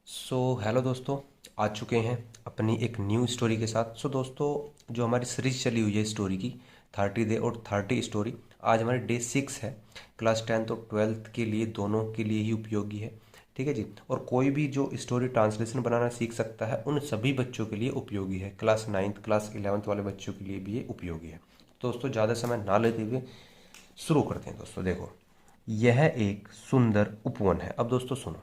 Hello दोस्तों, आ चुके हैं अपनी एक न्यू स्टोरी के साथ। दोस्तों, जो हमारी सीरीज चली हुई है स्टोरी की 30 डे और 30 स्टोरी, आज हमारी डे 6 है। क्लास 10th और 12th के लिए, दोनों के लिए ही उपयोगी है। ठीक है जी। और कोई भी जो स्टोरी ट्रांसलेशन बनाना सीख सकता है, उन सभी बच्चों के लिए उपयोगी है। क्लास 9th क्लास 11th वाले बच्चों के लिए भी ये उपयोगी है। दोस्तों, ज़्यादा समय ना लेते हुए शुरू करते हैं। दोस्तों देखो, यह एक सुंदर उपवन है। अब दोस्तों सुनो,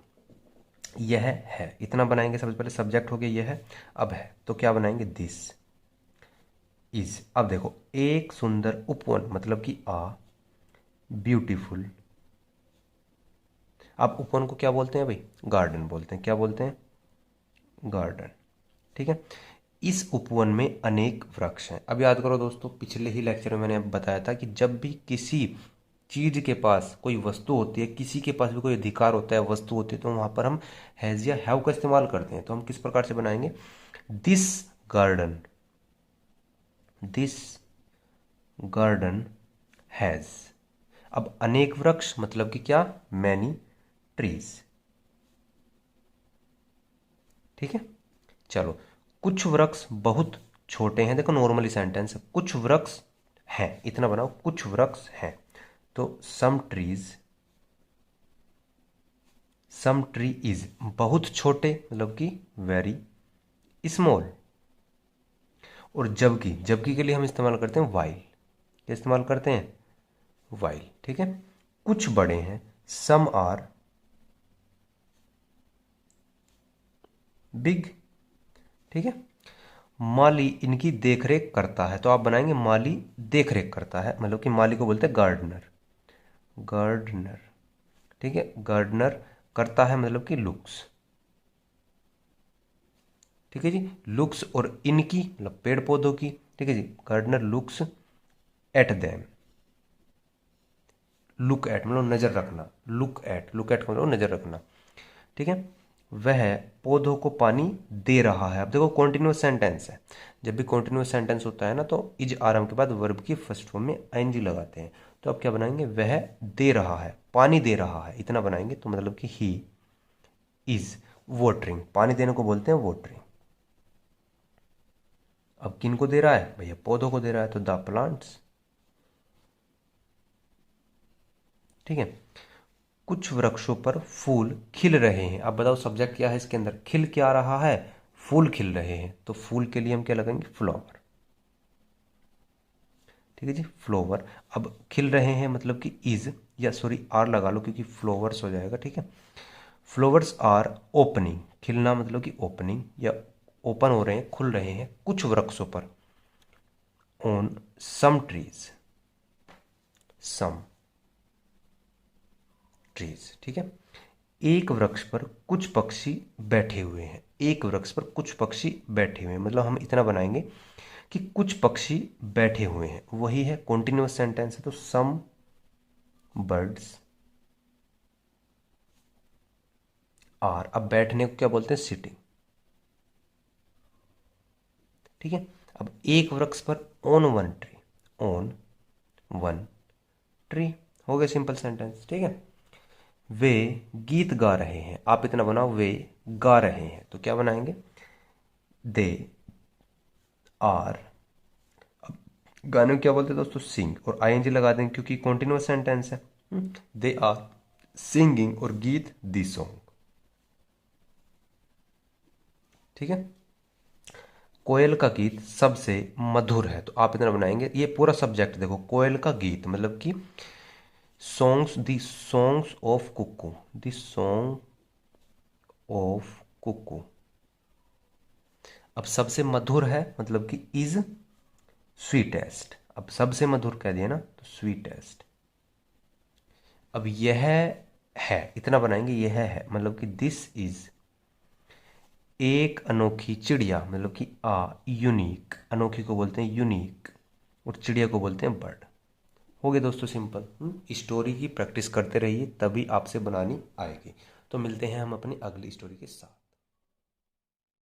यह है, इतना बनाएंगे। सबसे पहले सब्जेक्ट हो गया यह है। अब है तो क्या बनाएंगे, दिस इज। अब देखो, एक सुंदर उपवन मतलब कि आ ब्यूटीफुल। अब उपवन को क्या बोलते हैं भाई, गार्डन बोलते हैं। क्या बोलते हैं, गार्डन। ठीक है। इस उपवन में अनेक वृक्ष हैं। अब याद करो दोस्तों, पिछले ही लेक्चर में मैंने बताया था कि जब भी किसी चीज के पास कोई वस्तु होती है, किसी के पास भी कोई अधिकार होता है, वस्तु होती है, तो वहां पर हम हैज या हैव का इस्तेमाल करते हैं। तो हम किस प्रकार से बनाएंगे, this garden, this garden has. अब अनेक वृक्ष मतलब कि क्या, मैनी ट्रीज। ठीक है। चलो, कुछ वृक्ष बहुत छोटे हैं। देखो, नॉर्मली सेंटेंस है, कुछ वृक्ष हैं, इतना बनाओ, कुछ वृक्ष हैं। तो some trees, some tree is, बहुत छोटे मतलब कि वेरी स्मॉल। और जबकि, जबकि के लिए हम इस्तेमाल करते हैं वाइल। क्या इस्तेमाल करते हैं, वाइल। ठीक है। कुछ बड़े हैं, सम आर बिग। ठीक है। माली इनकी देखरेख करता है। तो आप बनाएंगे माली देखरेख करता है, मतलब कि माली को बोलते हैं गार्डनर, गार्डनर। ठीक है। गार्डनर करता है मतलब कि लुक्स। ठीक है जी। लुक्स और इनकी मतलब पेड़ पौधों की। ठीक है जी। Gardener looks at them. Look at मतलब नजर रखना, लुक एट, लुक एट मतलब नजर रखना। ठीक है। वह पौधों को पानी दे रहा है। अब देखो, कॉन्टिन्यूस सेंटेंस है। जब भी कॉन्टिन्यूस सेंटेंस होता है ना, तो इज आरएम के बाद वर्ब की फर्स्ट फॉर्म में आईएनजी लगाते हैं। तो अब क्या बनाएंगे, वह दे रहा है, पानी दे रहा है, इतना बनाएंगे। तो मतलब कि ही इज वाटरिंग, पानी देने को बोलते हैं वाटरिंग। अब किन को दे रहा है भैया, पौधों को दे रहा है, तो द प्लांट्स। ठीक है। कुछ वृक्षों पर फूल खिल रहे हैं। अब बताओ, सब्जेक्ट क्या है इसके अंदर, खिल क्या रहा है, फूल खिल रहे हैं। तो फूल के लिए हम क्या लगाएंगे, फ्लावर। ठीक है जी, फ्लावर। अब खिल रहे हैं मतलब कि इज, या सॉरी आर लगा लो, क्योंकि फ्लावर्स हो जाएगा। ठीक है। फ्लावर्स आर ओपनिंग, खिलना मतलब कि ओपनिंग, या ओपन हो रहे हैं, खुल रहे हैं कुछ वृक्षों पर। On some trees, some trees. ठीक है। एक वृक्ष पर कुछ पक्षी बैठे हुए हैं। एक वृक्ष पर कुछ पक्षी बैठे हुए हैं, मतलब हम इतना बनाएंगे कि कुछ पक्षी बैठे हुए हैं। वही है, कॉन्टिन्यूअस सेंटेंस है। तो सम बर्ड्स आर। अब बैठने को क्या बोलते हैं, सिटिंग। ठीक है। अब एक वृक्ष पर on one tree, on one tree, हो गया सिंपल सेंटेंस। ठीक है। वे गीत गा रहे हैं। आप इतना बनाओ, वे गा रहे हैं, तो क्या बनाएंगे, दे आर। गाने को क्या बोलते हैं दोस्तों, सिंग, और आईएनजी लगा देंगे क्योंकि कॉन्टिन्यूअस सेंटेंस है। दे आर सिंगिंग, और गीत दी सॉन्ग। ठीक है। कोयल का गीत सबसे मधुर है। तो आप इतना बनाएंगे, ये पूरा सब्जेक्ट देखो, कोयल का गीत मतलब कि songs, the songs of cuckoo, the song of cuckoo. अब सबसे मधुर है मतलब कि इज स्वीटेस्ट। अब सबसे मधुर कह दिया ना, तो स्वीटेस्ट। अब यह है, इतना बनाएंगे, यह है मतलब कि दिस इज एक अनोखी चिड़िया, मतलब कि यूनिक। अनोखी को बोलते हैं यूनिक, और चिड़िया को बोलते हैं बर्ड। हो गया दोस्तों सिंपल। स्टोरी की प्रैक्टिस करते रहिए, तभी आपसे बनानी आएगी। तो मिलते हैं हम अपनी अगली स्टोरी के साथ।